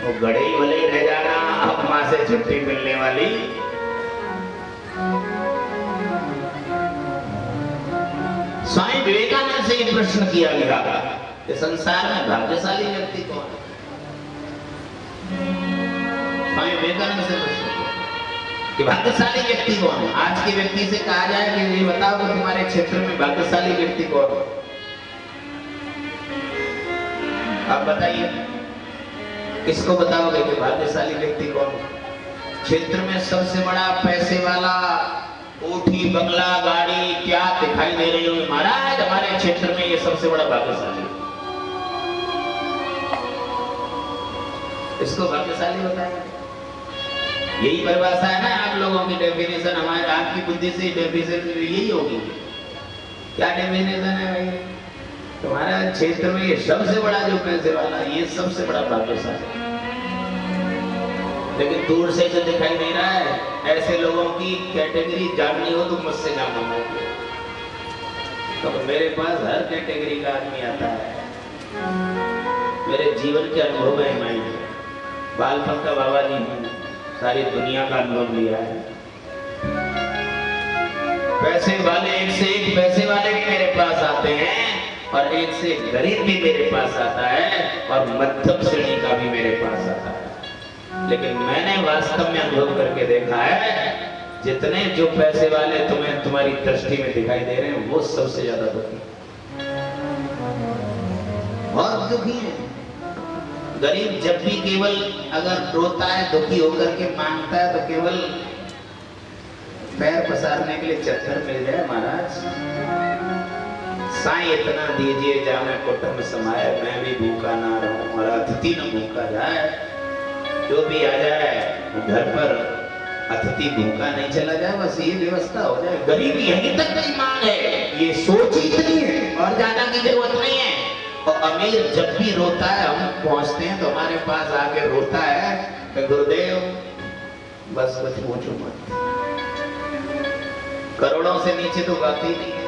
वो गड़े ही भले ही रह जाना, अब माँ से छुट्टी मिलने वाली। स्वामी विवेकानंद से ये प्रश्न किया गया कि संसार में भाग्यशाली व्यक्ति कौन है? स्वामी विवेकानंद से प्रश्न कि भाग्यशाली व्यक्ति कौन है? आज के व्यक्ति से कहा जाए कि ये बताओ कि तुम्हारे क्षेत्र में भाग्यशाली व्यक्ति कौन है, आप बताइए, किसको बताओगे कि भाग्यशाली व्यक्ति कौन है? क्षेत्र में सबसे बड़ा पैसे वाला, कोठी बंगला गाड़ी क्या दिखाई दे रही होगी, महाराज हमारे क्षेत्र में ये सबसे बड़ा भाग्यशाली है, इसको भाग्यशाली बताएंगे? यही परिभाषा है ना आप लोगों की डेफिनेशन, हमारे आपकी बुद्धि से डेफिनेशन यही होगी। क्या डेफिनेशन है भाई? तुम्हारा क्षेत्र में ये सबसे बड़ा जो पैसे वाला, ये सबसे बड़ा भाग्यशाली, लेकिन दूर से जो दिखाई दे रहा है, ऐसे लोगों की कैटेगरी जाननी हो तो मुझसे जानना। तो मेरे पास हर कैटेगरी का आदमी आता है, मेरे जीवन के अनुभव में माई बालपन का बाबा नहीं हूँ, सारी दुनिया का अनुभव लिया है। पैसे वाले एक से एक पैसे वाले भी मेरे पास आते हैं, और एक से एक गरीब भी मेरे पास आता है, और मध्यम श्रेणी का भी मेरे पास आता है। लेकिन मैंने वास्तव में अनुभव करके देखा है, जितने जो पैसे वाले तुम्हें तुम्हारी दृष्टि में दिखाई दे रहे हैं, वो सबसे ज्यादा दुखी, बहुत दुखी है। गरीब जब भी केवल अगर रोता है, दुखी होकर के मांगता है, तो केवल पैर पसारने के लिए चक्कर मिल जाए, महाराज साईं इतना दीजिए जा मैं कुटुंब समाये, मैं भी भूखा ना रहूं और अतिथि न भूखा जाए। जो भी आ जाए घर पर, अतिथि भूखा नहीं चला जाए, बस ये व्यवस्था हो जाए। गरीब यहीं तक नहीं मांग है, ये सोच इतनी है और ज्यादा की जरूरत नहीं है। और अमीर जब भी रोता है, हम पहुंचते हैं तो हमारे पास आके रोता है कि गुरुदेव बस कुछ पूछो मत, करोड़ों से नीचे तो बात ही नहीं है।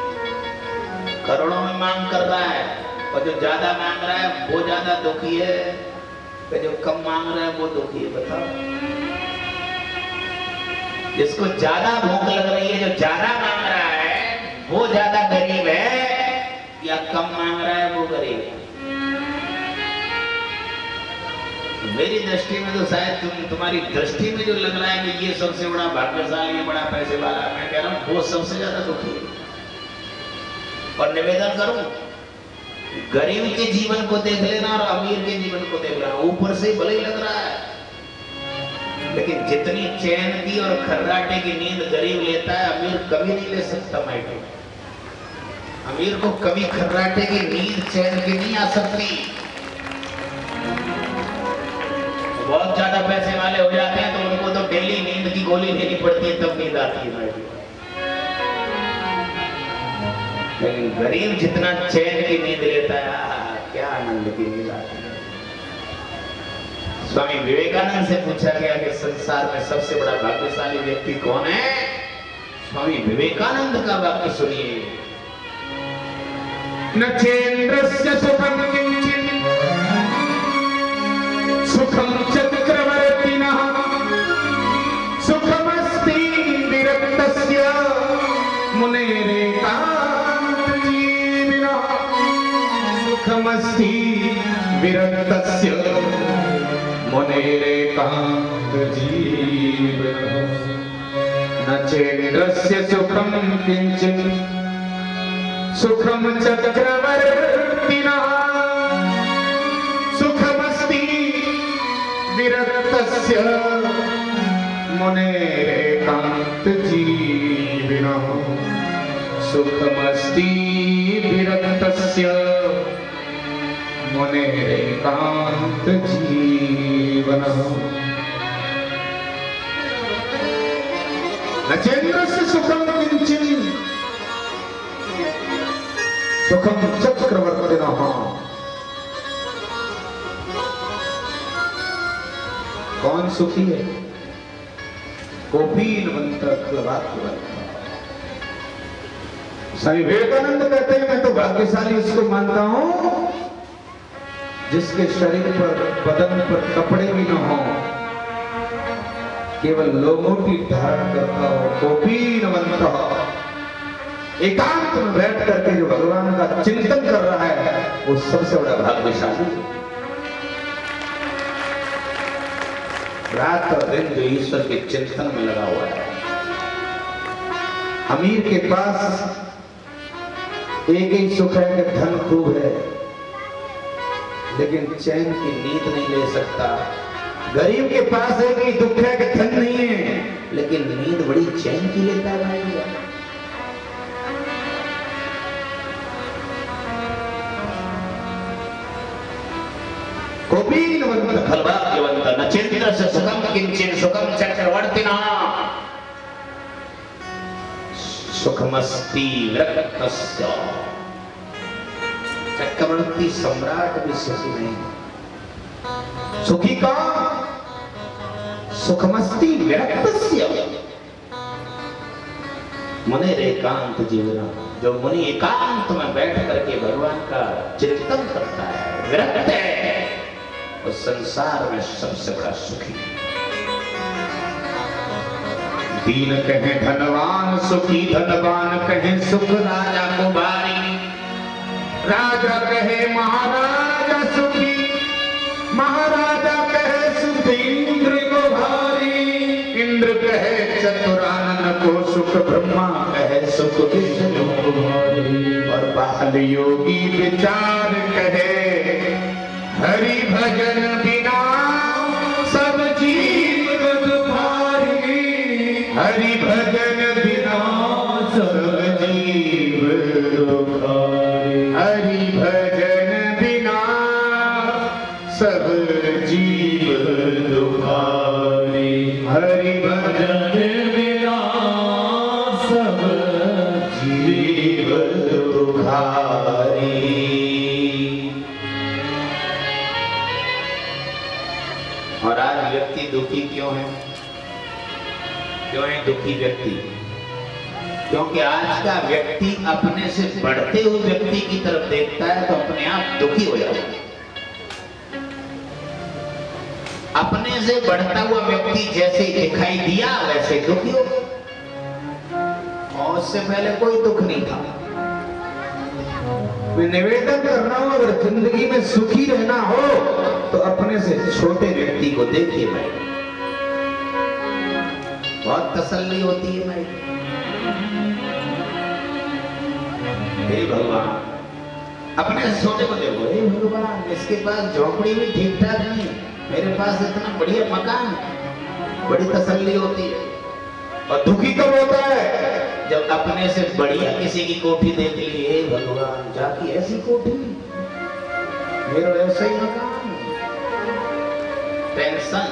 करोड़ों में मांग कर रहा है, और जो ज्यादा मांग रहा है वो ज्यादा दुखी है, कि जो कम मांग रहा है वो दुखी है। बताओ, जिसको ज्यादा भूख लग रही है, जो ज्यादा मांग रहा है वो ज्यादा गरीब है, या कम मांग रहा है वो गरीब है? मेरी दृष्टि में तो शायद तुम्हारी दृष्टि में जो लग रहा है कि ये सबसे बड़ा भाग्यशाली, बड़ा पैसे वाला, मैं कह रहा हूं वो सबसे ज्यादा दुखी है। और निवेदन करूं, गरीब के जीवन को देख लेना और अमीर के जीवन को देख लेना, ऊपर से भले ही लग रहा है, लेकिन जितनी चैन की और खर्राटे की नींद गरीब लेता है, अमीर कभी नहीं ले सकता। माइटो, अमीर को कभी खर्राटे की नींद चैन की नहीं आ सकती। बहुत ज्यादा पैसे वाले हो जाते हैं तो उनको तो डेली नींद की गोली लेनी पड़ती है, तब नींद आती है। माइटो, लेकिन गरीब जितना चैन की नींद लेता है, क्या आनंद की नींद आती है। स्वामी विवेकानंद से पूछा गया कि संसार में सबसे बड़ा भाग्यशाली व्यक्ति कौन है? स्वामी विवेकानंद का वाक्य सुनिए, न चेन्द्रस्य सुखम किंचित् सुखम चक्रवर्तिनः सुखमस्ति विरक्तस्य मुनेरेकान्त सुखमस्ति विरक्तस्य मुनेरेकान्त जीवनः। न चेन्द्रस्य सुखं किंचित् सुखं चक्रवर्तिनः सुखमस्ति विरक्तस्य मुनेरेकान्त जीवनः। सुखमस्ति विरक्तस्य मुनेरेकान्त जीवनः। न चेन्द्रस्य सुखं किंचित् सुखं चक्रवर्तिनः। कौन सुखी है? कौपीनवंत भाग्यवंत। स्वामी विवेकानंद कहते हैं मैं तो भाग्यशाली उसको मानता हूं जिसके शरीर पर, बदन पर कपड़े भी न हो, केवल लोमोटी धारण करता हो, कोपीनवंत हो, एकांत में बैठ करके जो भगवान का चिंतन कर रहा है, वो सबसे बड़ा भाग्यशाली है। रात और दिन जो ईश्वर के चिंतन में लगा हुआ है। अमीर के पास एक ही सुख है कि धन खूब है, लेकिन चैन की नींद नहीं ले सकता। गरीब के पास एक ही दुख है कि धन नहीं है, लेकिन नींद बड़ी चैन की लेता है भाई। कोपीनवंत खलभाग्यवंत न चिंतस्य सुखम किंचिन सुखम चक्रवर्तिना सुखमस्ति विरक्तस्य। चक्रवर्ती सम्राट भी सुखी नहीं। सुखी का सुखमस्ति विरक्तस्य मुनि एकांत जीवन। जो मुनि एकांत में बैठ करके भगवान का चिंतन करता है, विरक्त है, उस संसार में सबसे बड़ा सुखी। दीन कहे धनवान सुखी, धनवान कहे सुख राजा को भारी। राजा कहे महाराजा सुखी, महाराजा कहे सुख इंद्र को भारी। इंद्र कहे चतुरानन को सुख, ब्रह्मा कहे सुख विष्णु को भारी। और बाल योगी विचार कहे हरि भजन बिना सब जीव दुखारी। हरि भजन बिना सब जीव दुखारी। हरि भजन बिना सब जीव दुखारी। हरि भजन बिना सब जीव दुखारी। और आज व्यक्ति दुखी क्यों है? क्यों है दुखी व्यक्ति? क्योंकि आज का व्यक्ति अपने से बढ़ते हुए व्यक्ति की तरफ देखता है तो अपने आप दुखी हो जाता है। अपने से बढ़ता हुआ व्यक्ति जैसे दिखाई दिया वैसे दुखी हो गया, और उससे पहले कोई दुख नहीं था। मैं निवेदन कर रहा हूं, अगर जिंदगी में सुखी रहना हो तो अपने से छोटे व्यक्ति को देखिए भाई, बहुत तसल्ली होती है भाई। हे भगवान, अपने से छोटे को देखो, हे भगवान इसके पास झोपड़ी भी ठीक ठाक नहीं, मेरे पास इतना बढ़िया मकान, बड़ी तसल्ली होती है। और दुखी कब होता है? जब अपने से बढ़िया किसी की कोठी देख ली, हे भगवान जाकी ऐसी कोठी, मेरा ऐसा ही मकान, टेंशन।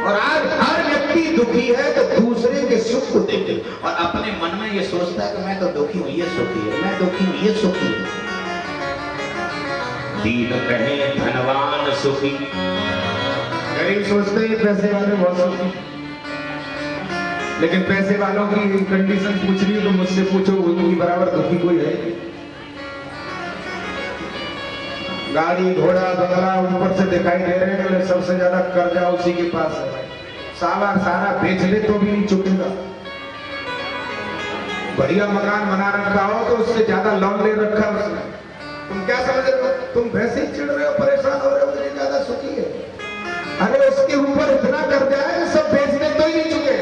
और आज हर व्यक्ति दुखी है तो दूसरे के सुख को देखे और अपने मन में ये सोचता है कि मैं तो दुखी हूं, ये सुखी है, मैं दुखी हूं, ये सुखी है। दीन कहे धनवान सुखी, गरीब सोचते हैं पैसे वाले बहुत सुखी, लेकिन पैसे वालों की कंडीशन पूछ रही हो तो मुझसे पूछो, उनकी बराबर दुखी कोई है? गाड़ी घोड़ा बंगला ऊपर से दिखाई दे रहे हैं, सबसे ज्यादा कर्जा उसी के पास है। साला सारा बेच ले तो भी नहीं चुकेगा। बढ़िया मकान बना रखा हो तो उससे ज्यादा लोन ले रखा उसने। तुम क्या समझ रहे हो? तुम वैसे ही चिढ़ रहे हो, परेशान हो रहे हो, मुझे ज्यादा सुखी है। अरे उसके ऊपर इतना कर्जा है कि सब बेचने तो ही नहीं चुके।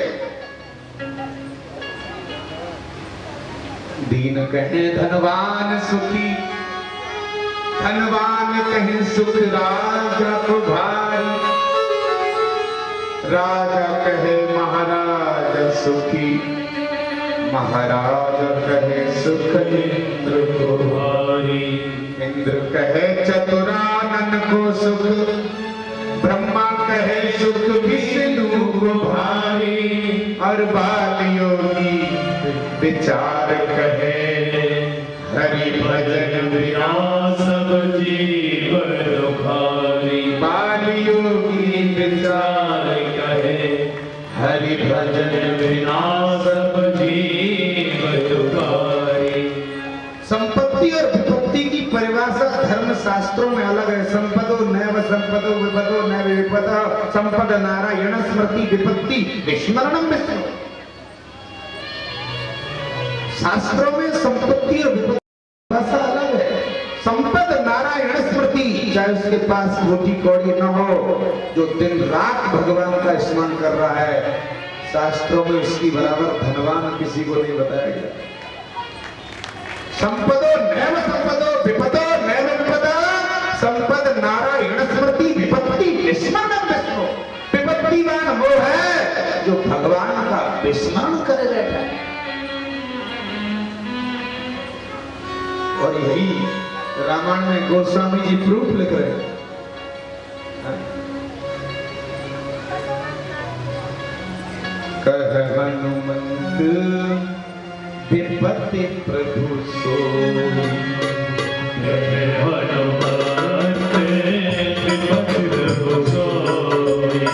दीन कहे धनवान सुखी, धनवान कहे सुख राजा को भारी। राजा कहे महाराज सुखी, महाराज कहे सुख इंद्र को भारी। इंद्र कहे चतुरानन को सुख, ब्रह्मा कहे सुख विष्णु को भारी। और बाल योगी विचार कहे हरि भजन बिना सब जीव दुखारी। बाल योगी विचार कहे हरि भजन बिना सब जीव दुखारी। संपत्ति और विपत्ति की परिभाषा धर्म शास्त्रों में अलग है। संपदो नैव संपदो विपदो नैव विपद संपद नारायण स्मृति विपत्ति विस्मरणम विष्णु। शास्त्रों में संपत्ति और विपत्ति भाषा अलग है। संपद नारायण स्मृति, चाहे उसके पास रोटी कौड़ी न हो, जो दिन रात भगवान का स्मरण कर रहा है, शास्त्रों में उसकी बराबर धनवान किसी को नहीं बताया गया। संपदो नैव संपदो विपदो नैव विपद संपद नारायण स्मृति विपत्ति विस्मरणम विष्णु। विपत्तिवान वो है जो भगवान का विस्मरण करे बैठा है। और यही रामायण में गोस्वामी जी प्रूफ लिख रहे हैं। कह हनुमंत विपत्ति प्रभु सोई, हनुमंत विपत्ति प्रभु सोई,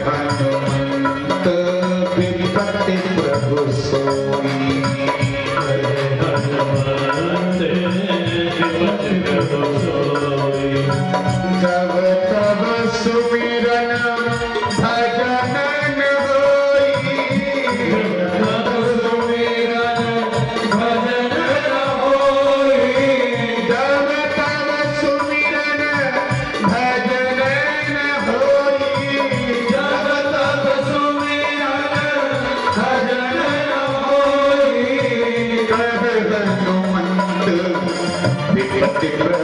हनुमंत विपत्ति प्रभु सोई, हनुमंत विपत्ति प्रभु सोई। जब तब सुमिरन भजन न होई, तब सुमिरन भजन न होई, जब तब सुमिरन भजन न होई, जब तब सुमिरन भजन न होई। कह हनुमंत विपत्ति प्रभु